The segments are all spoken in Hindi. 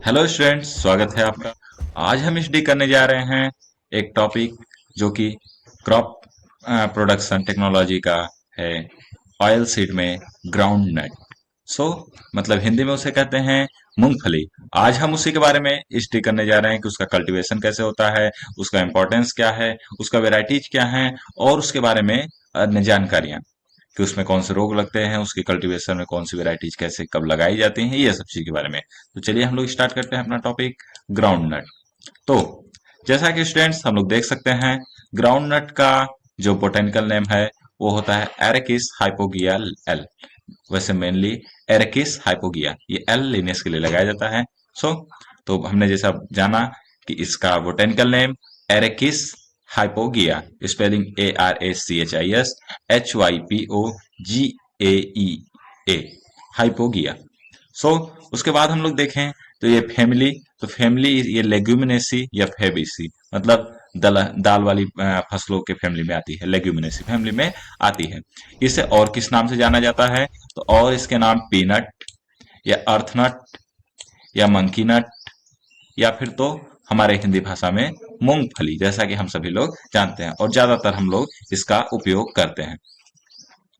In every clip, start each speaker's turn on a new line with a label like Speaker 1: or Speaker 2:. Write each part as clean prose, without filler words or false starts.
Speaker 1: हेलो स्टूडेंट्स, स्वागत है आपका। आज हम स्टडी करने जा रहे हैं एक टॉपिक जो कि क्रॉप प्रोडक्शन टेक्नोलॉजी का है। ऑयल सीड में ग्राउंड नट। सो मतलब हिंदी में उसे कहते हैं मूंगफली। आज हम उसी के बारे में स्टडी करने जा रहे हैं कि उसका कल्टीवेशन कैसे होता है, उसका इम्पोर्टेंस क्या है, उसका वेराइटीज क्या है और उसके बारे में अन्य जानकारियां कि उसमें कौन से रोग लगते हैं, उसकी कल्टीवेशन में कौन सी वेराइटीज कैसे कब लगाई जाती हैं, ये सब चीज के बारे में। तो चलिए हम लोग स्टार्ट करते हैं अपना टॉपिक ग्राउंड नट। तो जैसा कि स्टूडेंट्स हम लोग देख सकते हैं, ग्राउंड नट का जो बोटेनिकल नेम है वो होता है एरेकिस हाइपोगिया एल। वैसे मेनली एरेकिस हाइपोगिया, ये एल लिनेस के लिए लगाया जाता है। सो तो हमने जैसा जाना कि इसका botanical name Arachis hypogaea, spelling ARACHISHYPOGAEA, hypogaea. So उसके बाद हम लोग देखें तो ये फैमिली, तो फैमिली ये लेग्यूमिनेसी या फेबेसी, मतलब दाल वाली फसलों के फैमिली में आती है, लेग्यूमिनेसी फैमिली में आती है। इसे और किस नाम से जाना जाता है? तो और इसके नाम पीनट या अर्थनट या मंकी नट या फिर तो हमारे हिंदी भाषा में मूंगफली, जैसा कि हम सभी लोग जानते हैं और ज्यादातर हम लोग इसका उपयोग करते हैं।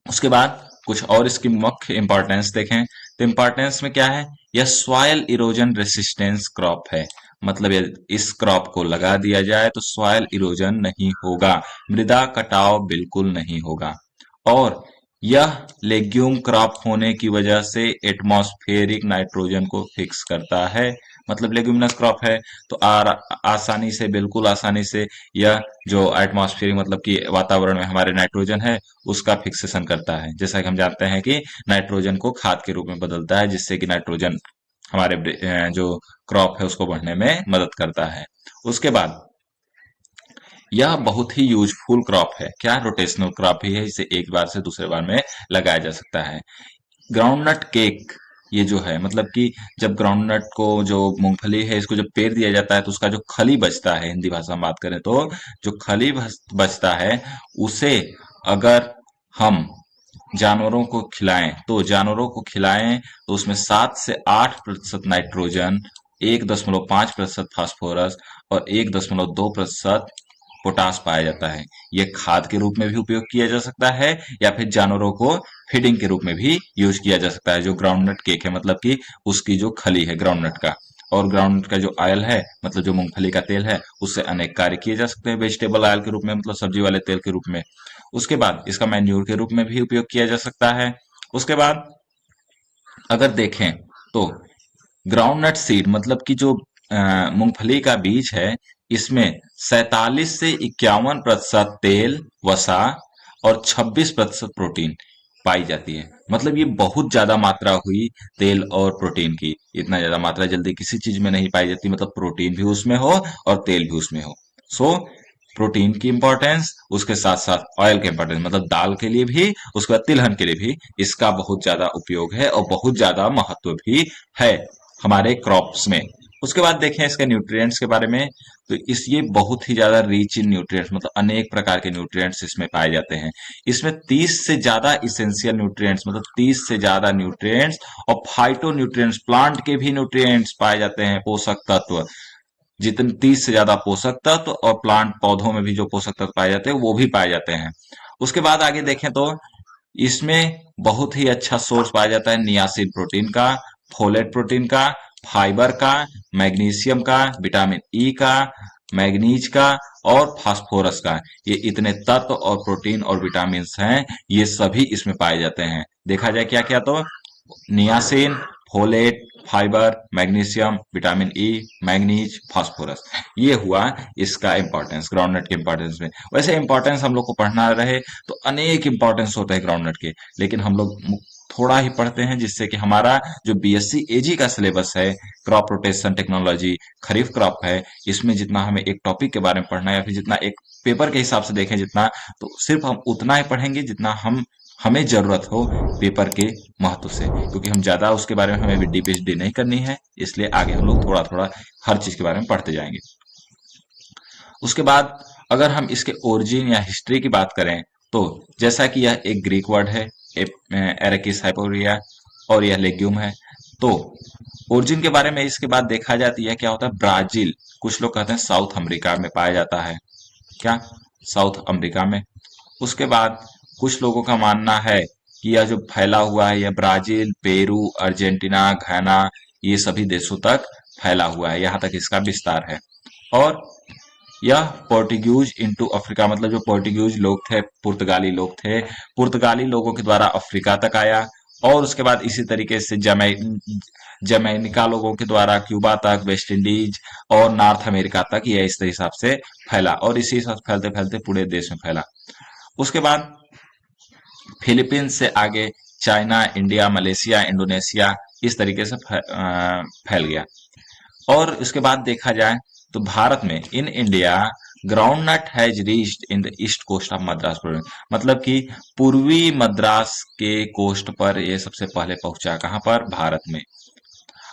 Speaker 1: उसके बाद कुछ और इसकी मुख्य इंपॉर्टेंस देखें तो इंपॉर्टेंस में क्या है, यह सॉयल इरोजन रेसिस्टेंस क्रॉप है। मतलब इस क्रॉप को लगा दिया जाए तो सॉयल इरोजन नहीं होगा, मृदा कटाव बिल्कुल नहीं होगा। और यह लेग्यूम क्रॉप होने की वजह से एटमॉस्फेरिक नाइट्रोजन को फिक्स करता है। मतलब लेग्यूमिनस क्रॉप है तो आसानी से, बिल्कुल आसानी से यह जो एटमॉस्फेरिक मतलब कि वातावरण में हमारे नाइट्रोजन है उसका फिक्सेशन करता है। जैसा कि हम जानते हैं कि नाइट्रोजन को खाद के रूप में बदलता है, जिससे कि नाइट्रोजन हमारे जो क्रॉप है उसको बढ़ने में मदद करता है। उसके बाद यह बहुत ही यूजफुल क्रॉप है। क्या? रोटेशनल क्रॉप ही है, इसे एक बार से दूसरे बार में लगाया जा सकता है। ग्राउंडनट केक ये जो है, मतलब कि जब ग्राउंडनट को, जो मूंगफली है, इसको जब पेर दिया जाता है तो उसका जो खली बचता है, हिंदी भाषा में बात करें तो जो खली बचता है उसे अगर हम जानवरों को खिलाएं तो उसमें 7 से 8% नाइट्रोजन, 1.5% फास्फोरस और 1.2% पोटास पाया जाता है। यह खाद के रूप में भी उपयोग किया जा सकता है या फिर जानवरों को फीडिंग के रूप में भी यूज किया जा सकता है। जो ग्राउंडनट केक है, मतलब कि उसकी जो खली है ग्राउंडनट का, और ग्राउंडनट का जो ऑयल है, मतलब जो मूंगफली का तेल है, उससे अनेक कार्य किए जा सकते हैं वेजिटेबल ऑयल के रूप में, मतलब सब्जी वाले तेल के रूप में। उसके बाद इसका मैन्योर के रूप में भी उपयोग किया जा सकता है। उसके बाद अगर देखें तो ग्राउंडनट सीड, मतलब कि जो मूंगफली का बीज है, इसमें 47 से 51% तेल, वसा और 26% प्रोटीन पाई जाती है। मतलब ये बहुत ज्यादा मात्रा हुई तेल और प्रोटीन की। इतना ज्यादा मात्रा जल्दी किसी चीज में नहीं पाई जाती, मतलब प्रोटीन भी उसमें हो और तेल भी उसमें हो। सो प्रोटीन की इंपॉर्टेंस, उसके साथ साथ ऑयल की इंपॉर्टेंस, मतलब दाल के लिए भी, उसके बाद तिलहन के लिए भी इसका बहुत ज्यादा उपयोग है और बहुत ज्यादा महत्व भी है हमारे क्रॉप्स में। उसके बाद देखें इसके न्यूट्रिएंट्स के बारे में, तो इस ये बहुत ही ज्यादा रिच इन न्यूट्रिएंट्स, मतलब अनेक प्रकार के न्यूट्रिएंट्स इसमें पाए जाते हैं। इसमें 30 से ज्यादा इसेंशियल न्यूट्रिएंट्स, मतलब 30 से ज्यादा न्यूट्रिएंट्स और फाइटो न्यूट्रिएंट्स, प्लांट के भी न्यूट्रिएंट्स पाए जाते हैं, पोषक तत्व। जितने 30 से ज्यादा पोषक तत्व और प्लांट पौधों में भी जो पोषक तत्व पाए जाते हैं वो भी पाए जाते हैं। उसके बाद आगे देखें तो इसमें बहुत ही अच्छा सोर्स पाया जाता है नियासिन प्रोटीन का, फोलेट प्रोटीन का, फाइबर का, मैग्नीशियम का, विटामिन ई का, मैग्नीज का और फास्फोरस का। ये इतने तत्व और प्रोटीन और विटामिन हैं, ये सभी इसमें पाए जाते हैं। देखा जाए क्या क्या, तो niacin, folate, fibre, magnesium, vitamin E, manganese, phosphorus, ये हुआ इसका इंपॉर्टेंस ग्राउंडनट के इंपॉर्टेंस में। वैसे इंपॉर्टेंस हम लोग को पढ़ना रहे तो अनेक इंपॉर्टेंस होते हैं ग्राउंडनट के, लेकिन हम लोग थोड़ा ही पढ़ते हैं, जिससे कि हमारा जो बीएससी एजी का सिलेबस है, क्रॉप रोटेशन टेक्नोलॉजी, खरीफ क्रॉप है, इसमें जितना हमें एक टॉपिक के बारे में पढ़ना है या फिर जितना एक पेपर के हिसाब से देखें जितना, तो सिर्फ हम उतना ही पढ़ेंगे जितना हमें जरूरत हो पेपर के महत्व से, क्योंकि हम ज्यादा उसके बारे में हमें डीप पीएचडी नहीं करनी है, इसलिए आगे हम लोग थोड़ा थोड़ा हर चीज के बारे में पढ़ते जाएंगे। उसके बाद अगर हम इसके ओरिजिन या हिस्ट्री की बात करें तो जैसा कि यह एक ग्रीक वर्ड है, एरेकिस हाइपोरिया, और यह लेग्यूम है। तो ओरिजिन के बारे में इसके बाद देखा जाती है क्या होता है, ब्राजील, कुछ लोग कहते हैं साउथ अमेरिका में पाया जाता है, क्या, साउथ अमेरिका में। उसके बाद कुछ लोगों का मानना है कि यह जो फैला हुआ है यह ब्राजील, पेरू, अर्जेंटीना, घाना, ये सभी देशों तक फैला हुआ है, यहाँ तक इसका विस्तार है। और यह पोर्टुगीज इंटू अफ्रीका, मतलब जो पोर्टुगीज लोग थे, पुर्तगाली लोग थे, पुर्तगाली लोगों के द्वारा अफ्रीका तक आया। और उसके बाद इसी तरीके से जमैनिका लोगों के द्वारा क्यूबा तक, वेस्ट इंडीज और नॉर्थ अमेरिका तक यह इस हिसाब से फैला, और इसी हिसाब से फैलते फैलते पूरे देश में फैला। उसके बाद फिलीपींस से आगे चाइना, इंडिया, मलेशिया, इंडोनेशिया, इस तरीके से फैल गया। और इसके बाद देखा जाए तो भारत में in India groundnut has reached in the east coast of Madras province, मतलब कि पूर्वी मद्रास के कोस्ट पर ये सबसे पहले पहुंचा, कहां पर, भारत में।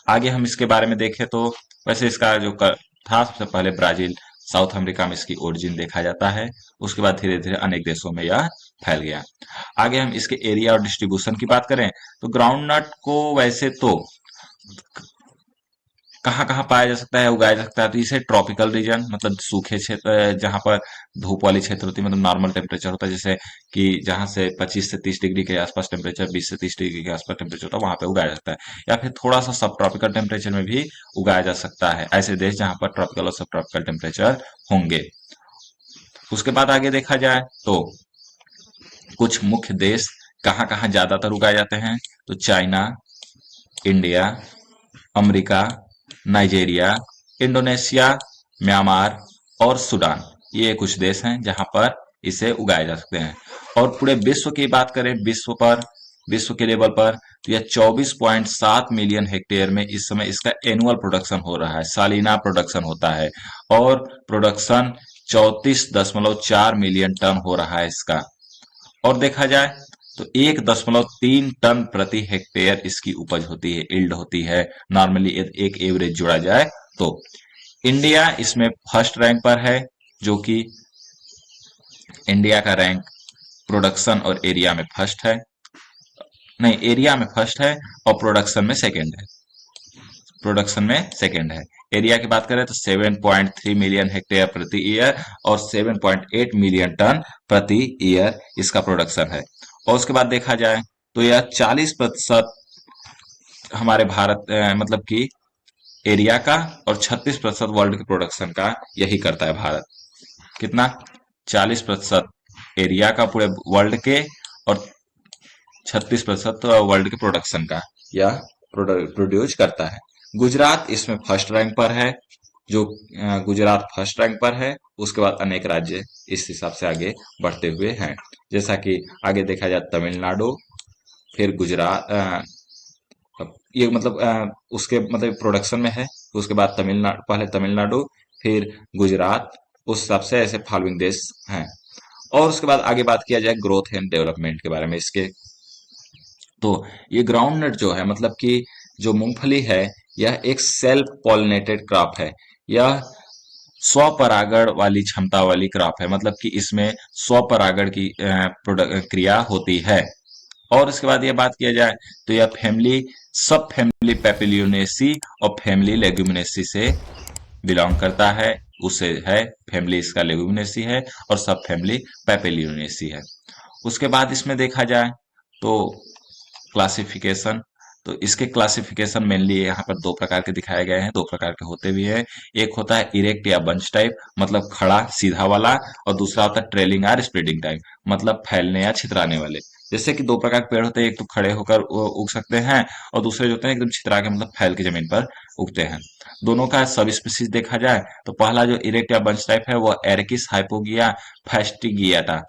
Speaker 1: आगे हम इसके बारे में देखें तो वैसे इसका जो था सबसे पहले ब्राजील, साउथ अमेरिका में इसकी ओरिजिन देखा जाता है। उसके बाद धीरे धीरे अनेक देशों में यह फैल गया। आगे हम इसके एरिया और डिस्ट्रीब्यूशन की बात करें तो ग्राउंड नट को वैसे तो कहाँ कहाँ पाया जा सकता है, उगाया जा सकता है, तो इसे ट्रॉपिकल रीजन, मतलब सूखे क्षेत्र, जहां पर धूप वाली क्षेत्र होती है, मतलब नॉर्मल टेम्परेचर होता है, जैसे कि जहां से 25 से 30 डिग्री के आसपास टेम्परेचर, 20 से 30 डिग्री के आसपास टेम्परेचर होता है, वहां पे उगाया जा सकता है। या फिर थोड़ा सा सब ट्रॉपिकल टेम्परेचर में भी उगाया जा सकता है, ऐसे देश जहां पर ट्रॉपिकल और सब ट्रॉपिकल टेम्परेचर होंगे। उसके बाद आगे देखा जाए तो कुछ मुख्य देश कहाँ कहाँ ज्यादातर उगाए जाते हैं, तो China, India, America, Nigeria, Indonesia, Myanmar और सूडान, ये कुछ देश हैं जहां पर इसे उगाए जा सकते हैं। और पूरे विश्व की बात करें, विश्व के लेवल पर, तो यह 24.7 मिलियन हेक्टेयर में इस समय इसका एनुअल प्रोडक्शन हो रहा है, सालाना प्रोडक्शन होता है। और प्रोडक्शन 34.4 मिलियन टन हो रहा है इसका। और देखा जाए तो 1.3 टन प्रति हेक्टेयर इसकी उपज होती है, इल्ड होती है, नॉर्मली एक एवरेज जोड़ा जाए तो। इंडिया इसमें फर्स्ट रैंक पर है, जो कि इंडिया का रैंक प्रोडक्शन और एरिया में फर्स्ट है, नहीं, एरिया में फर्स्ट है और प्रोडक्शन में सेकंड है, एरिया की बात करें तो 7.3 मिलियन हेक्टेयर प्रति ईयर और 7.8 मिलियन टन प्रति ईयर इसका प्रोडक्शन है। और उसके बाद देखा जाए तो यह 40% हमारे भारत मतलब कि एरिया का और 36% वर्ल्ड के प्रोडक्शन का यही करता है भारत। कितना, 40% एरिया का पूरे वर्ल्ड के और 36% वर्ल्ड के प्रोडक्शन का यह प्रोड्यूस करता है। गुजरात इसमें फर्स्ट रैंक पर है, जो गुजरात फर्स्ट रैंक पर है। उसके बाद अनेक राज्य इस हिसाब से आगे बढ़ते हुए हैं, जैसा कि आगे देखा जाए तमिलनाडु, फिर गुजरात, ये मतलब उसके मतलब प्रोडक्शन में है। उसके बाद तमिलनाडु, पहले तमिलनाडु, फिर गुजरात, उस हिसाब से ऐसे फॉलोइंग देश हैं। और उसके बाद आगे बात किया जाए ग्रोथ एंड डेवलपमेंट के बारे में इसके, तो ये ग्राउंड नट जो है, मतलब कि जो मूंगफली है, यह एक सेल्फ पॉलिनेटेड क्रॉप है। यह स्वपरागण वाली क्षमता वाली क्रॉप है, मतलब कि इसमें स्वपरागण की क्रिया होती है। और इसके बाद ये बात किया जाए तो यह फैमिली, सब फैमिली पेपिलियोनेसी और फैमिली लेग्यूमिनेसी से बिलोंग करता है। उसे है फैमिली, इसका लेग्यूमिनेसी है और सब फैमिली पेपिलियोनेसी है। उसके बाद इसमें देखा जाए तो क्लासिफिकेशन, तो इसके क्लासिफिकेशन मेनली यहाँ पर दो प्रकार के दिखाए गए हैं, दो प्रकार के होते भी हैं। एक होता है इरेक्ट या बंच टाइप, मतलब खड़ा सीधा वाला, और दूसरा होता है ट्रेलिंग या स्प्रेडिंग टाइप, मतलब फैलने या छितराने वाले। जैसे कि दो प्रकार के पेड़ होते हैं, एक तो खड़े होकर उग सकते हैं और दूसरे जो होते हैं एकदम छितरा के, मतलब फैल के जमीन पर उगते हैं। दोनों का सब स्पीसीज देखा जाए तो पहला जो इरेक्ट या बंच टाइप है वो एरकिस हाइपोगिया फेस्टिगियाटा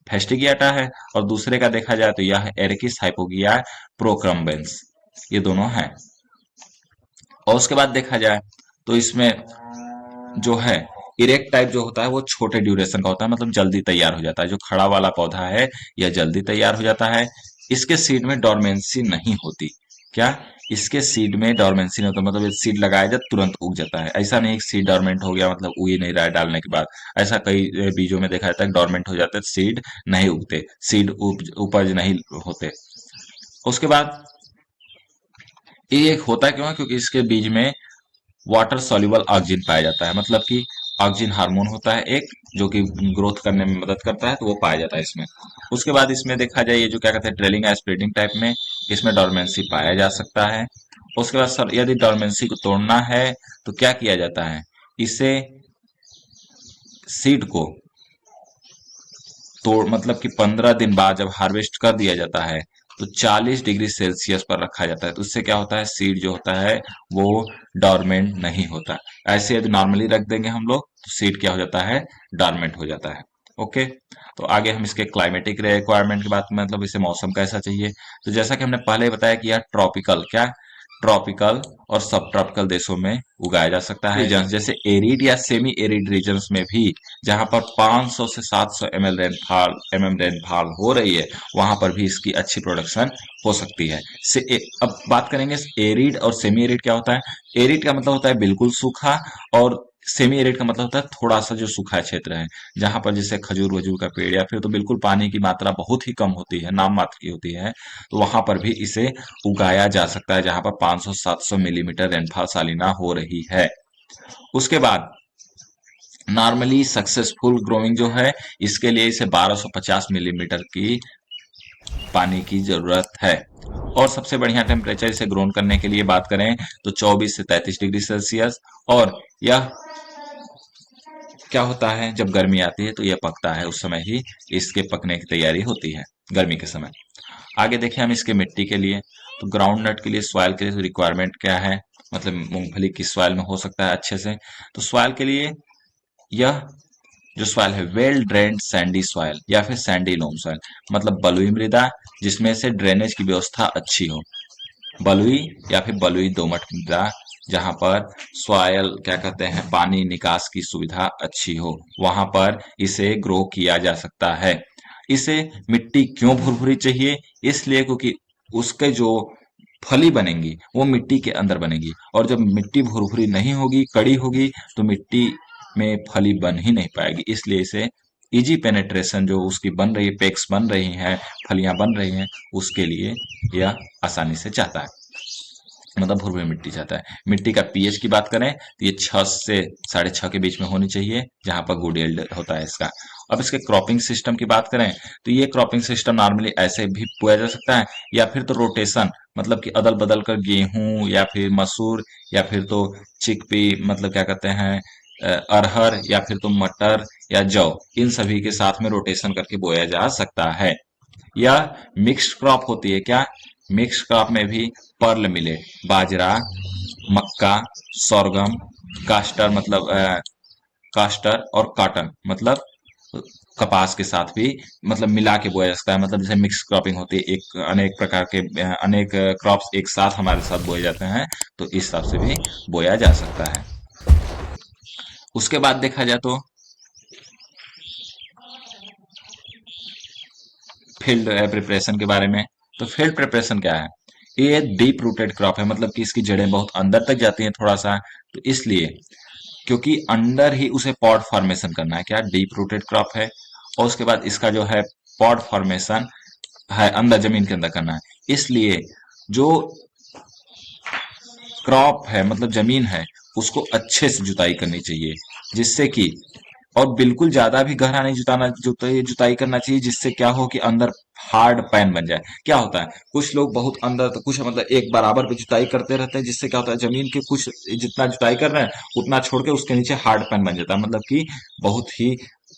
Speaker 1: फेस्टिगियाटा है, और दूसरे का देखा जाए तो यह एरकिस हाइपोगिया प्रोक्रम्बेंस, ये दोनों हैं। और उसके बाद देखा जाए तो इसमें जो है इरेक्ट टाइप जो होता है वो छोटे ड्यूरेशन का होता है, मतलब जल्दी तैयार हो जाता है। जो खड़ा वाला पौधा है यह जल्दी तैयार हो जाता है। इसके सीड में डोरमेंसी नहीं होती, क्या, इसके सीड में डोरमेंसी नहीं होता, मतलब ये सीड लगाया जाए तुरंत उग जाता है। ऐसा नहीं सीड डोरमेंट हो गया मतलब उग ही नहीं रहा है डालने के बाद, ऐसा कई बीजों में देखा जाता है डोरमेंट हो जाते हैं, सीड नहीं उगते, सीड उपज नहीं होते। उसके बाद ये एक होता क्यों है, क्योंकि इसके बीज में वाटर सॉल्युबल ऑक्सिन पाया जाता है, मतलब कि ऑक्सिन हार्मोन होता है एक, जो कि ग्रोथ करने में मदद करता है, तो वो पाया जाता है इसमें। उसके बाद इसमें देखा जाए, ये जो क्या कहते हैं ट्रेलिंग या स्प्रेडिंग टाइप में, इसमें डोरमेंसी पाया जा सकता है। उसके बाद सर यदि डोरमेंसी को तोड़ना है तो क्या किया जाता है, इसे सीड को तोड़ मतलब कि 15 दिन बाद जब हार्वेस्ट कर दिया जाता है तो 40 डिग्री सेल्सियस पर रखा जाता है, तो उससे क्या होता है सीड जो होता है वो डॉर्मेंट नहीं होता। ऐसे यदि नॉर्मली रख देंगे हम लोग तो सीड क्या हो जाता है, डॉर्मेंट हो जाता है। ओके, तो आगे हम इसके क्लाइमेटिक रिक्वायरमेंट की बात, मतलब इसे मौसम कैसा चाहिए, तो जैसा कि हमने पहले ही बताया कि यह ट्रॉपिकल क्या ट्रॉपिकल और सब ट्रॉपिकल देशों में उगाया जा सकता है। रीजन जैसे एरिड या सेमी एरिड रीजन्स में भी, जहां पर 500 से 700 रेनफॉल हो रही है, वहां पर भी इसकी अच्छी प्रोडक्शन हो सकती है। अब बात करेंगे एरिड और सेमी एरिड क्या होता है। एरिड का मतलब होता है बिल्कुल सूखा, और सेमी एरिड का मतलब होता है थोड़ा सा जो सूखा क्षेत्र है, जहां पर जैसे खजूर वजूर का पेड़ या फिर तो बिल्कुल पानी की मात्रा बहुत ही कम होती है, नाम मात्र की होती है, तो वहां पर भी इसे उगाया जा सकता है, जहां पर 500-700 मिलीमीटर रेनफॉल सालिना हो रही है। उसके बाद नॉर्मली सक्सेसफुल ग्रोइंग जो है, इसके लिए इसे 1250 मिलीमीटर की पानी की जरूरत है। और सबसे बढ़िया टेम्परेचर इसे ग्रोन करने के लिए बात करें तो 24 से 33 डिग्री सेल्सियस। और यह क्या होता है, जब गर्मी आती है तो यह पकता है, उस समय ही इसके पकने की तैयारी होती है, गर्मी के समय। आगे देखें हम इसके मिट्टी के लिए, तो ग्राउंड नट के लिए सॉइल के लिए रिक्वायरमेंट क्या है, मतलब मूंगफली किस सॉइल में हो सकता है अच्छे से, तो सॉइल के लिए यह जो सॉइल है वेल ड्रेन्ड सैंडी सॉइल या फिर सैंडी लोम सॉइल, मतलब बलुई मृदा जिसमें से ड्रेनेज की व्यवस्था अच्छी हो, बलुई या फिर बलुई दोमट मृदा जहां पर सॉयल क्या कहते हैं पानी निकास की सुविधा अच्छी हो, वहां पर इसे ग्रो किया जा सकता है। इसे मिट्टी क्यों भुरभुरी चाहिए, इसलिए क्योंकि उसके जो फली बनेंगी वो मिट्टी के अंदर बनेगी, और जब मिट्टी भुरभुरी नहीं होगी, कड़ी होगी, तो मिट्टी में फली बन ही नहीं पाएगी। इसलिए इसे इजी पेनेट्रेशन जो उसकी बन रही है, पेक्स बन रही हैं, फलियां बन रही हैं, उसके लिए यह आसानी से चाहता है, मतलब भुरभुरी मिट्टी चाहता है। मिट्टी का पीएच की बात करें तो ये 6 से 6.5 के बीच में होनी चाहिए, जहां पर गुड यील्ड होता है इसका। अब इसके क्रॉपिंग सिस्टम की बात करें तो ये क्रॉपिंग सिस्टम नॉर्मली ऐसे भी बोया जा सकता है, या फिर तो रोटेशन, मतलब कि अदल बदल कर गेहूं या फिर मसूर या फिर तो चिकपी, मतलब क्या कहते हैं अरहर या फिर तो मटर या जौ, इन सभी के साथ में रोटेशन करके बोया जा सकता है। या मिक्स्ड क्रॉप होती है क्या, मिक्स्ड क्रॉप में भी पर्ल मिलेट, बाजरा, मक्का, sorghum, कास्टर मतलब कास्टर और कॉटन मतलब कपास के साथ भी मतलब मिला के बोया जा सकता है, मतलब जैसे मिक्स क्रॉपिंग होती है, एक अनेक प्रकार के अनेक क्रॉप्स एक साथ हमारे साथ बोए जाते हैं, तो इस हिसाब से भी बोया जा सकता है। उसके बाद देखा जाए तो फील्ड प्रिपरेशन के बारे में, तो फील्ड प्रिपरेशन क्या है, ये डीप रूटेड क्रॉप है, मतलब कि इसकी जड़ें बहुत अंदर तक जाती हैं थोड़ा सा, तो इसलिए क्योंकि अंडर ही उसे पॉड फॉर्मेशन करना है, क्या डीप रूटेड क्रॉप है, और उसके बाद इसका जो है पॉड फॉर्मेशन है अंदर जमीन के अंदर करना है, इसलिए जो क्रॉप है मतलब जमीन है उसको अच्छे से जुताई करनी चाहिए, जिससे कि और बिल्कुल ज्यादा भी गहरा नहीं जुताई करना चाहिए, जिससे क्या हो कि अंदर हार्ड पैन बन जाए। क्या होता है कुछ लोग बहुत अंदर तो कुछ मतलब एक बराबर पे जुताई करते रहते हैं, जिससे क्या होता है जमीन के कुछ जितना जुताई कर रहे हैं उतना छोड़ के उसके नीचे हार्ड पैन बन जाता है, मतलब कि बहुत ही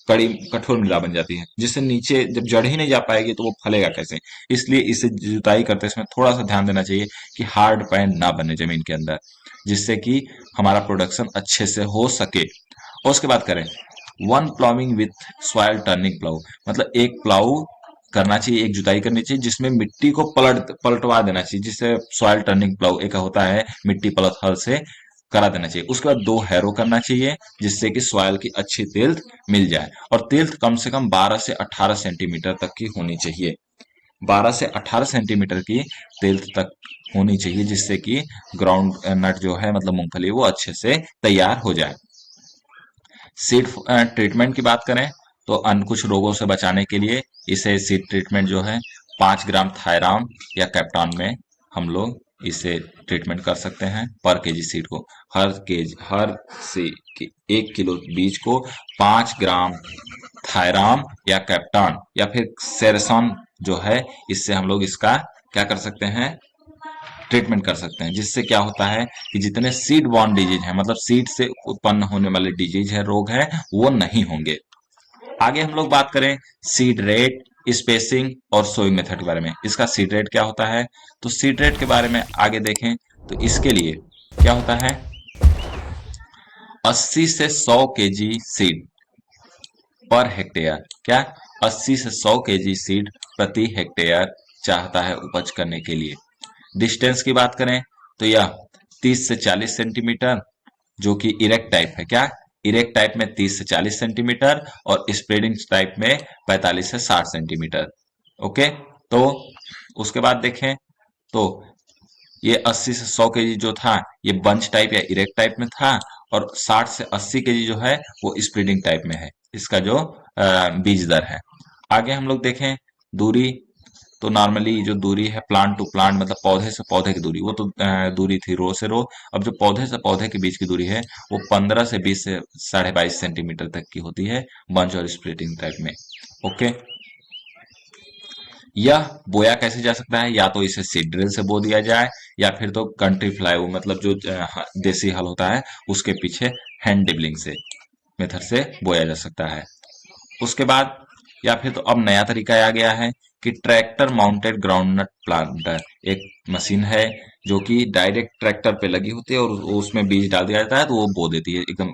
Speaker 1: कड़ी कठोर मृदा बन जाती है, जिससे नीचे जब जड़ ही नहीं जा पाएगी तो वो फलेगा कैसे। इसलिए इसे जुताई करते समय थोड़ा सा ध्यान देना चाहिए कि हार्ड पैन ना बने जमीन के अंदर, जिससे कि हमारा प्रोडक्शन अच्छे से हो सके। और उसके बाद करें one ploughing with soil turning plough, मतलब एक प्लाऊ करना चाहिए, एक जुताई करनी चाहिए जिसमें मिट्टी को पलटवा देना चाहिए, जिससे सॉइल टर्निंग प्लाउ एक होता है मिट्टी पलट हल से करा देना चाहिए। उसके बाद 2 हैरो करना चाहिए, जिससे कि सॉइल की अच्छी तिल्थ मिल जाए, और तिल्थ कम से कम 12 से 18 सेंटीमीटर तक की होनी चाहिए, 12 से 18 सेंटीमीटर की तिल्थ तक होनी चाहिए, जिससे कि ग्राउंड नट जो है मतलब मूंगफली वो अच्छे से तैयार हो जाए। सीड ट्रीटमेंट की बात करें तो अन्य कुछ रोगों से बचाने के लिए इसे सीड ट्रीटमेंट जो है 5 ग्राम थायराम या कैप्टॉन में हम लोग इसे ट्रीटमेंट कर सकते हैं पर केजी सीड को। हर से 1 किलो बीज को 5 ग्राम थायराम या कैप्टान या फिर सेरसॉन जो है, इससे हम लोग इसका क्या कर सकते हैं, ट्रीटमेंट कर सकते हैं। जिससे क्या होता है कि जितने सीड बॉर्न डिजीज है, मतलब सीड से उत्पन्न होने वाले डिजीज है, रोग है, वो नहीं होंगे। आगे हम लोग बात करें सीड रेट, स्पेसिंग और सोइंग मेथड के बारे में। इसका सीड रेट क्या होता है, तो सीड रेट के बारे में आगे देखें तो इसके लिए क्या होता है, 80 से 100 केजी सीड पर हेक्टेयर, क्या 80 से 100 केजी सीड प्रति हेक्टेयर चाहता है उपज करने के लिए। डिस्टेंस की बात करें तो यह 30 से 40 सेंटीमीटर, जो कि इरेक्ट टाइप है, क्या इरेक्ट टाइप में 30 से 40 सेंटीमीटर और स्प्रेडिंग टाइप में 45 से 60 सेंटीमीटर। ओके, तो उसके बाद देखें तो ये 80 से 100 केजी जो था ये बंच टाइप या इरेक्ट टाइप में था, और 60 से 80 केजी जो है वो स्प्रेडिंग टाइप में है, इसका जो बीज दर है। आगे हम लोग देखें दूरी, तो नॉर्मली जो दूरी है प्लांट टू प्लांट, मतलब पौधे से पौधे की दूरी, वो तो दूरी थी रो से रो। अब जो पौधे से पौधे के बीच की दूरी है वो 15 से 20 से 22.5 सेंटीमीटर तक की होती है बंच और स्प्लिटिंग टाइप में। ओके, यह बोया कैसे जा सकता है, या तो इसे सीड ड्रिल से बो दिया जाए या फिर तो कंट्री फ्लाई, मतलब जो देसी हल होता है उसके पीछे हैंड डिबलिंग से मेथड से बोया जा सकता है। उसके बाद या फिर तो अब नया तरीका आ गया है कि ट्रैक्टर माउंटेड ग्राउंडनट प्लांटर, एक मशीन है जो कि डायरेक्ट ट्रैक्टर पे लगी होती है और उसमें बीज डाल दिया जाता है तो वो बो देती है एकदम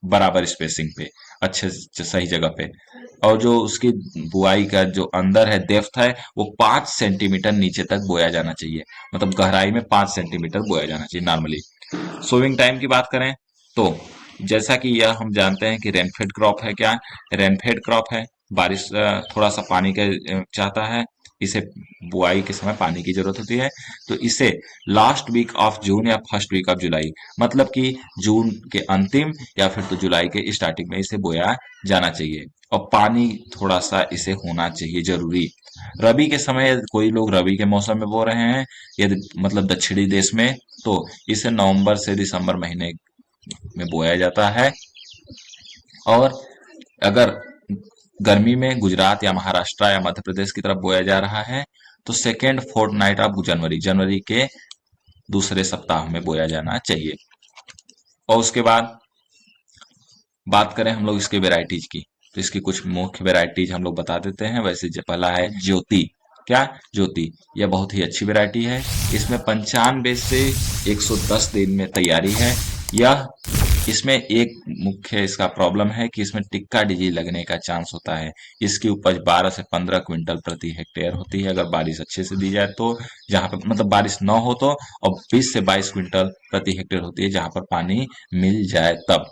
Speaker 1: बराबर स्पेसिंग पे, अच्छे से सही जगह पे। और जो उसकी बुआई का जो अंदर है डेप्थ है वो 5 सेंटीमीटर नीचे तक बोया जाना चाहिए, मतलब गहराई में 5 सेंटीमीटर बोया जाना चाहिए नॉर्मली। सोविंग टाइम की बात करें तो जैसा कि यह हम जानते हैं कि रेनफेड क्रॉप है, क्या रेनफेड क्रॉप है, बारिश थोड़ा सा पानी का चाहता है, इसे बुआई के समय पानी की जरूरत होती है, तो इसे लास्ट वीक ऑफ जून या फर्स्ट वीक ऑफ जुलाई, मतलब कि जून के अंतिम या फिर तो जुलाई के स्टार्टिंग में इसे बोया जाना चाहिए, और पानी थोड़ा सा इसे होना चाहिए जरूरी। रबी के समय कोई लोग रबी के मौसम में बो रहे हैं, यदि मतलब दक्षिणी देश में, तो इसे नवंबर से दिसंबर महीने में बोया जाता है। और अगर गर्मी में गुजरात या महाराष्ट्र या मध्य प्रदेश की तरफ बोया जा रहा है तो सेकेंड फोर्टनाइट ऑफ जनवरी, जनवरी के दूसरे सप्ताह में बोया जाना चाहिए। और उसके बाद बात करें हम लोग इसके वेराइटीज की, तो इसकी कुछ मुख्य वेराइटीज हम लोग बता देते हैं। वैसे जो पहला है ज्योति, क्या ज्योति, यह बहुत ही अच्छी वेराइटी है। इसमें 95 से 110 दिन में तैयारी है। यह इसमें एक मुख्य इसका प्रॉब्लम है कि इसमें टिक्का डिजीज लगने का चांस होता है। इसकी उपज 12 से 15 क्विंटल प्रति हेक्टेयर होती है अगर बारिश अच्छे से दी जाए तो, जहां पर मतलब बारिश न हो तो, और 20 से 22 क्विंटल प्रति हेक्टेयर होती है जहां पर पानी मिल जाए तब।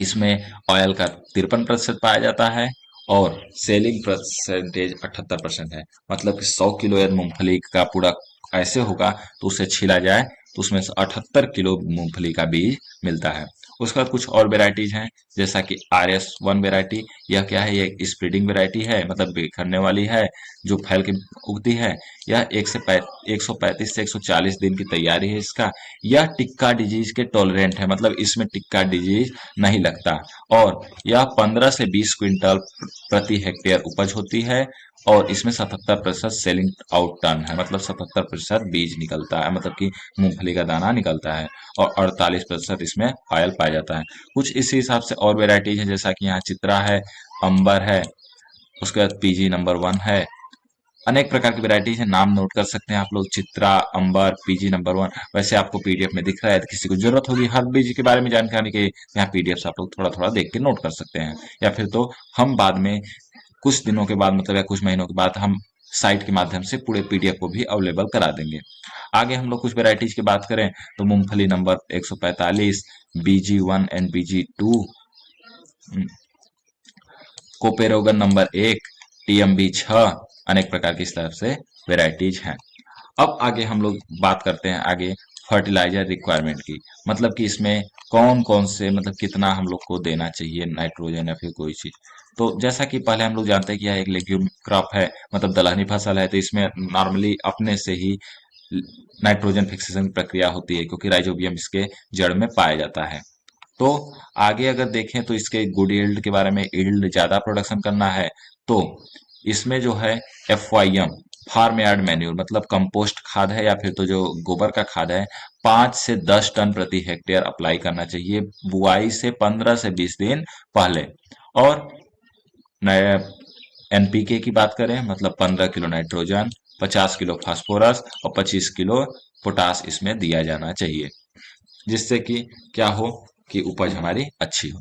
Speaker 1: इसमें ऑयल का 53% पाया जाता है और सेलिंग परसेंटेज 78% है। मतलब कि 100 किलो यदि मूंगफली का पूरा ऐसे होगा तो उसे छीला जाए तो उसमें से 78 किलो मूंगफली का बीज मिलता है। उसके बाद कुछ और वेराइटीज हैं जैसा कि RS1 वेराइटी, यह क्या है, यह स्प्रेडिंग वेराइटी है, मतलब बिखरने वाली है जो फैल के उगती है। यह 135 से 140 दिन की तैयारी है इसका। यह टिक्का डिजीज के टॉलरेंट है, मतलब इसमें टिक्का डिजीज नहीं लगता, और यह 15 से 20 क्विंटल प्रति हेक्टेयर उपज होती है, और इसमें 77% सेलिंग आउट टर्न है, मतलब 77% बीज निकलता है, मतलब कि मूंगफली का दाना निकलता है, और 48% इसमें ऑयल पाया जाता है। कुछ इसी हिसाब से और वेराइटीज है जैसा कि यहाँ चित्रा है, अंबर है, उसके बाद PG No.1 है। अनेक प्रकार की वैरायटीज है, नाम नोट कर सकते हैं आप लोग, चित्रा, अंबर, PG No.1। वैसे आपको पीडीएफ में दिख रहा है, तो किसी को जरूरत होगी हर बीज के बारे में जानकारी के, यहाँ पीडीएफ से आप लोग थोड़ा थोड़ा देख के नोट कर सकते हैं, या फिर तो हम बाद में कुछ दिनों के बाद, मतलब या कुछ महीनों के बाद हम साइट के माध्यम से पूरे पीडीएफ को भी अवेलेबल करा देंगे। आगे हम लोग कुछ वेराइटीज की बात करें तो मूंगफली number 145, BG1 and BG2, कोपेरोगन number 1, TMB6, अनेक प्रकार की इस तरह से वेराइटीज हैं। अब आगे हम लोग बात करते हैं आगे फर्टिलाइजर रिक्वायरमेंट की, मतलब कि इसमें कौन कौन से, मतलब कितना हम लोग को देना चाहिए नाइट्रोजन या फिर कोई चीज। तो जैसा कि पहले हम लोग जानते हैं कि यह एक लेग्यूम क्रॉप है, मतलब दलहनी फसल है, तो इसमें नॉर्मली अपने से ही नाइट्रोजन फिक्सेशन की प्रक्रिया होती है, क्योंकि राइजोबियम इसके जड़ में पाया जाता है। तो आगे अगर देखें तो इसके गुड यील्ड के बारे में, यील्ड ज्यादा प्रोडक्शन करना है तो इसमें जो है FYM, फार्म यार्ड मैन्यूर, मतलब कंपोस्ट खाद है या फिर तो जो गोबर का खाद है, 5 से 10 टन प्रति हेक्टेयर अप्लाई करना चाहिए बुआई से 15 से 20 दिन पहले। और नए NPK की बात करें, मतलब 15 किलो नाइट्रोजन, 50 किलो फास्फोरस और 25 किलो पोटास इसमें दिया जाना चाहिए, जिससे कि क्या हो कि उपज हमारी अच्छी हो।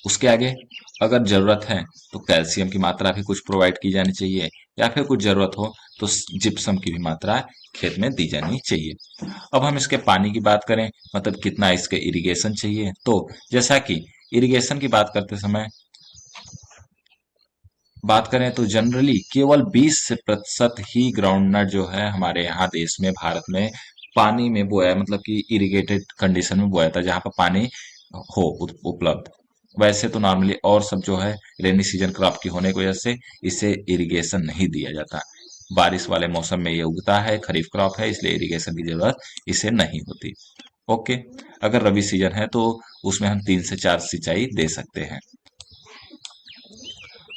Speaker 1: उसके आगे अगर जरूरत है तो कैल्शियम की मात्रा भी कुछ प्रोवाइड की जानी चाहिए, या फिर कुछ जरूरत हो तो जिप्सम की भी मात्रा खेत में दी जानी चाहिए। अब हम इसके पानी की बात करें, मतलब कितना इसके इरिगेशन चाहिए, तो जैसा कि इरिगेशन की बात करते समय बात करें तो जनरली केवल 20% ही ग्राउंडनट जो है हमारे यहाँ देश में, भारत में पानी में बोया, मतलब कि इरिगेटेड कंडीशन में बोया था, जहाँ पर पानी हो उपलब्ध। वैसे तो नॉर्मली और सब जो है रेनी सीजन क्रॉप की होने की वजह से इसे इरिगेशन नहीं दिया जाता। बारिश वाले मौसम में ये उगता है, खरीफ क्रॉप है, इसलिए इरिगेशन की जरूरत इसे नहीं होती। ओके। अगर रबी सीजन है तो उसमें हम 3 से 4 सिंचाई दे सकते हैं।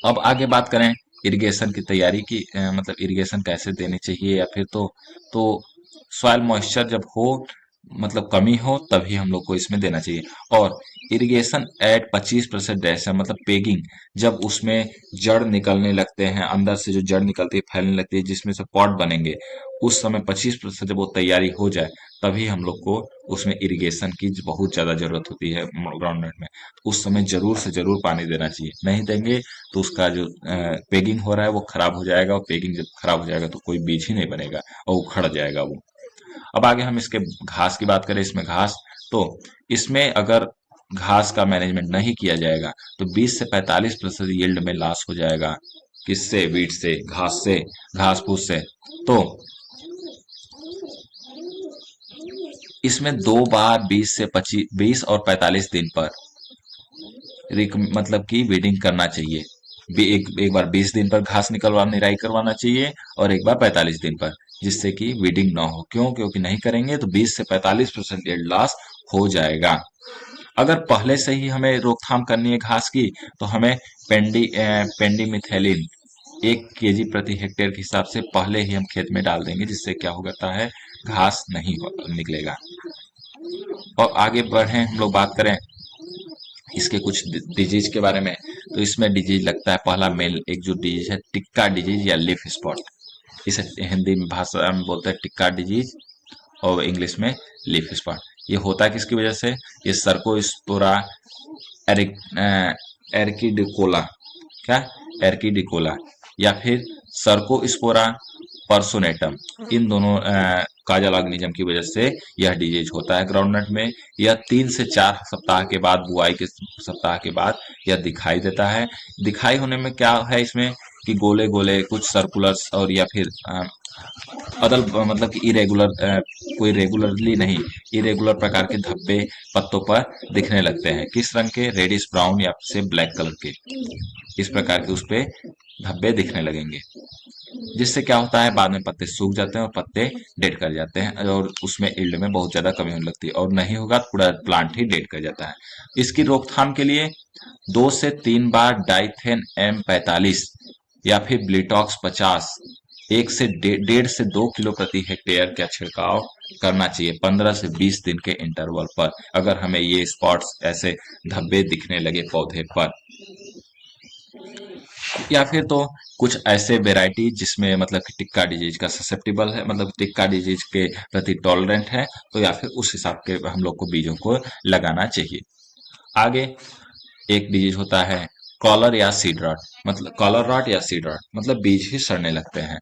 Speaker 1: अब आगे बात करें इरिगेशन की तैयारी की, मतलब इरिगेशन कैसे देनी चाहिए, या फिर तो सॉइल मॉइस्चर जब हो, मतलब कमी हो, तभी हम लोग को इसमें देना चाहिए। और इरिगेशन एट 25% डेसिमल, मतलब पेगिंग, जब उसमें जड़ निकलने लगते हैं, अंदर से जो जड़ निकलती है फैलने लगती है जिसमें से पॉट बनेंगे, उस समय 25% जब वो तैयारी हो जाए, तभी हम लोग को उसमें इरिगेशन की बहुत ज्यादा जरूरत होती है ग्राउंड नट में। उस समय जरूर से जरूर पानी देना चाहिए, नहीं देंगे तो उसका जो पेगिंग हो रहा है वो खराब हो जाएगा, और पेगिंग जब खराब हो जाएगा तो कोई बीज ही नहीं बनेगा और उखड़ जाएगा वो। अब आगे हम इसके घास की बात करें, इसमें घास, तो इसमें अगर घास का मैनेजमेंट नहीं किया जाएगा तो 20 से 45% यील्ड में लॉस हो जाएगा। किससे? वीट से, घास से, घास फूस से। तो इसमें 2 बार 20 और 45 दिन पर मतलब कि वीडिंग करना चाहिए। एक बार 20 दिन पर घास निकलवा निराई करवाना चाहिए, और एक बार 45 दिन पर, जिससे कि वीडिंग ना हो। क्यों? क्योंकि नहीं करेंगे तो 20 से 45% यील्ड लॉस हो जाएगा। अगर पहले से ही हमें रोकथाम करनी है घास की, तो हमें पेंडीमिथेलिन 1 kg प्रति हेक्टेयर के हिसाब से पहले ही हम खेत में डाल देंगे, जिससे क्या होता है, घास नहीं निकलेगा। और आगे बढ़े हम लोग बात करें इसके कुछ डिजीज के बारे में, तो इसमें डिजीज लगता है, पहला मेल एक जो डिजीज है टिक्का डिजीज या लीफ स्पॉट। इसे हिंदी में भाषा में बोलते हैं टिक्का डिजीज, और इंग्लिश में लीफ स्पॉट। ये होता है किसकी वजह से? ये सर्कोस्पोरा एरिक एर्किडिकोला, क्या, एर्किडिकोला, या फिर सर्कोस्पोरा पर्सोनेटम, इन दोनों काजल ऑर्गेनिज्म की वजह से यह डिजीज होता है ग्राउंडनट में। यह 3 से 4 सप्ताह के बाद, बुआई के सप्ताह के बाद यह दिखाई देता है। दिखाई होने में क्या है इसमें कि गोले गोले कुछ सर्कुलर्स, और या फिर अदल, मतलब कि इरेगुलर, कोई रेगुलरली नहीं, इरेगुलर प्रकार के धब्बे पत्तों पर दिखने लगते हैं। किस रंग के? रेडिश ब्राउन या से ब्लैक कलर के, इस प्रकार के उस पे धब्बे दिखने लगेंगे। जिससे क्या होता है, बाद में पत्ते सूख जाते हैं और पत्ते डेड कर जाते हैं, और उसमें यील्ड में बहुत ज्यादा कमी होने लगती है, और नहीं होगा तो पूरा प्लांट ही डेड कर जाता है। इसकी रोकथाम के लिए 2 से 3 बार डाइथेन M45 या फिर ब्लिटॉक्स 50 1 से 1.5 से 2 किलो प्रति हेक्टेयर का छिड़काव करना चाहिए 15 से 20 दिन के इंटरवल पर, अगर हमें ये स्पॉट्स, ऐसे धब्बे दिखने लगे पौधे पर। या फिर तो कुछ ऐसे वेराइटी जिसमें मतलब कि टिक्का डिजीज का ससेप्टिबल है, मतलब टिक्का डिजीज के प्रति टॉलरेंट है, तो या फिर उस हिसाब के हम लोग को बीजों को लगाना चाहिए। आगे एक डिजीज होता है कॉलर या सीड रॉट, मतलब कॉलर रॉट या सीड रॉट, मतलब बीज ही सड़ने लगते हैं।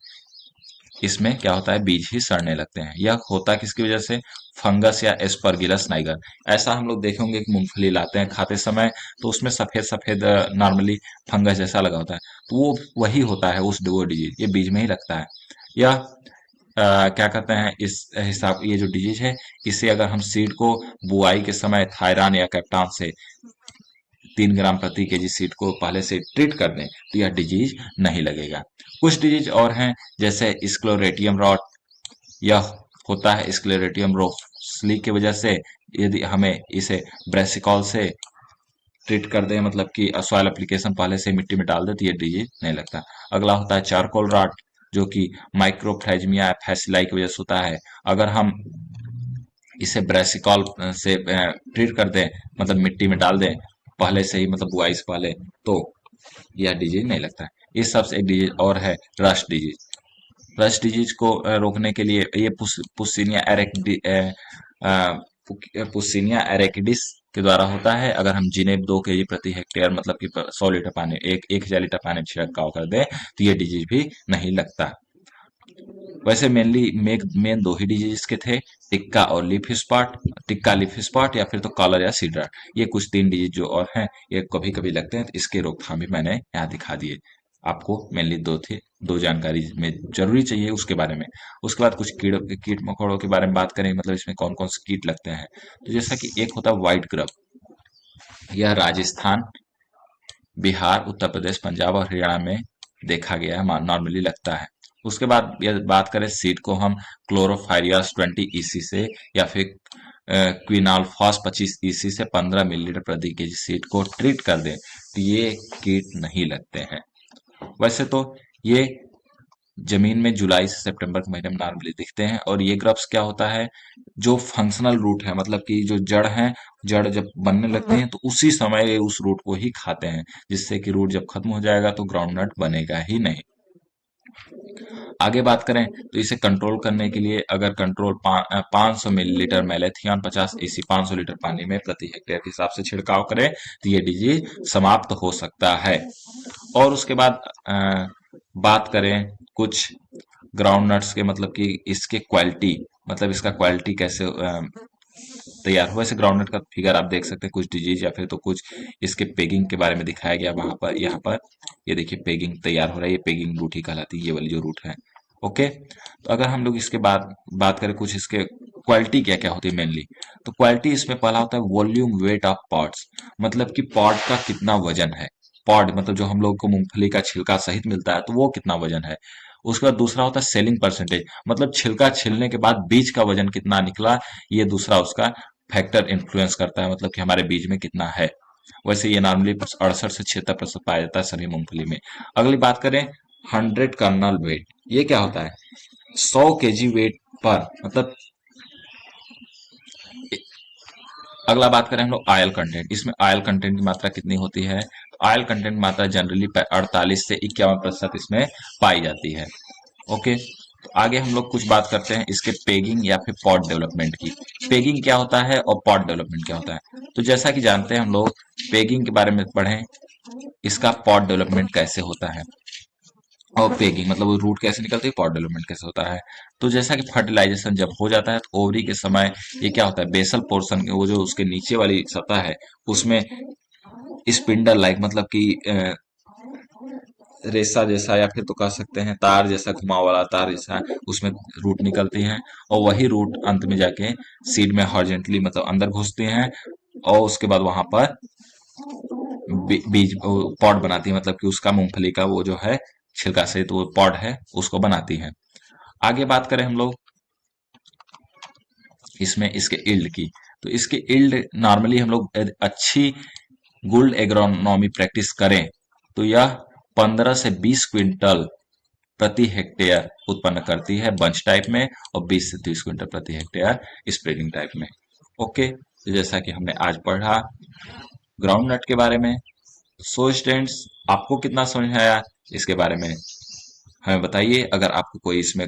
Speaker 1: इसमें क्या होता है, बीज ही सड़ने लगते हैं। यह होता है किसकी वजह से? फंगस या एस्परगिलस नाइगर। ऐसा हम लोग देखेंगे कि मूंगफली लाते हैं खाते समय, तो उसमें सफेद सफेद नॉर्मली फंगस जैसा लगा होता है, तो वो वही होता है, उस वो डिजीज ये बीज में ही लगता है। या क्या कहते हैं, इस हिसाब, ये जो डिजीज है, इसे अगर हम सीड को बुआई के समय थायरान या कैप्टान से 3 ग्राम प्रति केजी सीड को पहले से ट्रीट कर दें, तो यह डिजीज नहीं लगेगा। कुछ डिजीज और हैं, जैसे स्क्लोरेटियम रॉट, यह होता है स्क्लेरोटियम रोफस्ली की वजह से। यदि हमें इसे ब्रेसिकॉल से ट्रीट कर दें, मतलब कि सॉइल एप्लीकेशन पहले से मिट्टी में डाल दे, तो ये डिजीज नहीं लगता। अगला होता है चारकोल रॉट, जो कि माइक्रोफ्लेजमिया फैसिलाई की वजह से होता है। अगर हम इसे ब्रेसिकॉल से ट्रीट कर दें, मतलब मिट्टी में डाल दें पहले से ही, मतलब बुआई से पहले, तो यह डिजीज नहीं लगता है। इस सबसे एक डिजीज और है रस्ट डिजीज। रस्ट डिजीज को रोकने के लिए ये पुस्सीनिया एरेकिडिस के द्वारा होता है। अगर हम जिनेब 2 kg प्रति हेक्टेयर, मतलब कि 100 लीटर पानी, 1,000 लीटर पानी में छिड़काव कर दें, तो ये डिजीज भी नहीं लगता। वैसे मेन दो ही डिजीज के थे, टिक्का और leaf spot. Tikka, leaf spot, या फिर तो कॉलर या सीडर। ये कुछ 3 डिजीज जो और हैं, ये कभी कभी लगते हैं, तो इसके रोकथाम भी मैंने यहाँ दिखा दिए। आपको मेनली दो जानकारी में जरूरी चाहिए उसके बारे में। उसके बाद कुछ कीट मकोड़ों के बारे में बात करें, मतलब इसमें कौन कौन से कीट लगते हैं। तो जैसा कि एक होता है व्हाइट ग्रब, यह राजस्थान, बिहार, उत्तर प्रदेश, पंजाब और हरियाणा में देखा गया है, नॉर्मली लगता है। उसके बाद यदि बात करें सीड को, हम क्लोरोफायरियस 20 EC से, या फिर क्विनाल्फॉस 25 EC से 15 मिलीलीटर प्रति केजी सीड को ट्रीट कर दें, तो ये कीट नहीं लगते हैं। वैसे तो ये जमीन में जुलाई से सितंबर के महीने में नॉर्मली दिखते हैं। और ये ग्रब्स क्या होता है, जो फंक्शनल रूट है, मतलब कि जो जड़ है, जड़ जब बनने लगते हैं तो उसी समय ये उस रूट को ही खाते हैं, जिससे कि रूट जब खत्म हो जाएगा तो ग्राउंडनट बनेगा ही नहीं। आगे बात करें तो इसे कंट्रोल करने के लिए, अगर कंट्रोल 500 मिलीलीटर मैलेथियन 50 EC 500 लीटर पानी में प्रति हेक्टेयर के हिसाब से छिड़काव करें, तो ये डिजीज समाप्त हो सकता है। और उसके बाद बात करें कुछ ग्राउंड नट्स के, मतलब कि इसके क्वालिटी, मतलब इसका क्वालिटी कैसे तैयार हुआ। वैसे ग्राउंड नट का फिगर आप देख सकते हैं, कुछ डिजीज या फिर तो कुछ इसके पेगिंग के बारे में दिखाया गया वहां पर। यहाँ पर ये देखिए पेगिंग तैयार हो रहा है, ये पेगिंग रूट ही कहलाती है, ये वाली जो रूट है। ओके, तो अगर हम लोग इसके बाद बात करें कुछ इसके क्वालिटी क्या क्या होती है मेनली, तो क्वालिटी इसमें पहला होता है वॉल्यूम वेट ऑफ पॉड्स, मतलब कि पॉड का कितना वजन है। पॉड मतलब जो हम लोग को मूंगफली का छिलका सहित मिलता है, तो वो कितना वजन है। उसके बाद दूसरा होता है सेलिंग परसेंटेज, मतलब छिलका छिलने के बाद बीज का वजन कितना निकला, ये दूसरा उसका फैक्टर इन्फ्लुएंस करता है, मतलब कि हमारे बीज में कितना है। वैसे ये नॉर्मली 68 से 76% पाया जाता है सभी मूंगफली में। अगली बात करें 100 कर्नल वेट, ये क्या होता है, 100 kg वेट पर, मतलब अगला बात करें हम लोग ऑयल कंटेंट, इसमें ऑयल कंटेंट की मात्रा कितनी होती है। तो ऑयल कंटेंट मात्रा जनरली 48 से 51% इसमें पाई जाती है। ओके, तो आगे हम लोग कुछ बात करते हैं इसके पेगिंग या फिर पॉट डेवलपमेंट की। पेगिंग क्या होता है और पॉट डेवलपमेंट क्या होता है, तो जैसा कि जानते हैं हम लोग, पेगिंग के बारे में पढ़ें, इसका पॉट डेवलपमेंट कैसे होता है, और पेगिंग मतलब वो रूट कैसे निकलती है, पॉट डेवलपमेंट कैसे होता है। तो जैसा कि फर्टिलाइजेशन जब हो जाता है, तो ओवरी के समय ये क्या होता है, बेसल पोर्शन, वो जो उसके नीचे वाली सतह है, उसमें स्पिंडल लाइक, मतलब कि रेसा जैसा, या फिर तो कह सकते हैं तार जैसा, घुमाव वाला तार जैसा, उसमें रूट निकलती हैं। और वही रूट अंत में जाके सीड में हॉरिजॉन्टली, मतलब अंदर घुसती हैं, और उसके बाद वहां पर बीज पॉड बनाती है, मतलब कि उसका मूंगफली का वो जो है छिलका से तो वो पॉड है उसको बनाती है। आगे बात करें हम लोग इसमें इसके इल्ड की, तो इसके इल्ड नॉर्मली हम लोग अच्छी गुड एग्रोनॉमी प्रैक्टिस करें, तो यह 15 से 20 क्विंटल प्रति हेक्टेयर उत्पन्न करती है बंच टाइप में, और 20 से 30 क्विंटल प्रति हेक्टेयर स्प्रेडिंग टाइप में। ओके, तो जैसा कि हमने आज पढ़ा ग्राउंड नट के बारे में। सो स्टूडेंट्स, आपको कितना समझ में आया इसके बारे में हमें बताइए। अगर आपको कोई इसमें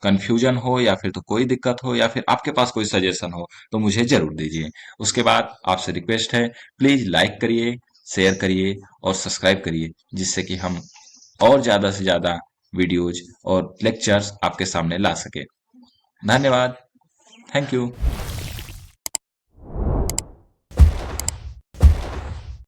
Speaker 1: कंफ्यूजन हो, या फिर तो कोई दिक्कत हो, या फिर आपके पास कोई सजेशन हो, तो मुझे जरूर दीजिए। उसके बाद आपसे रिक्वेस्ट है, प्लीज लाइक करिए, शेयर करिए और सब्सक्राइब करिए, जिससे कि हम और ज्यादा से ज्यादा वीडियोज और लेक्चर्स आपके सामने ला सके। धन्यवाद, थैंक यू।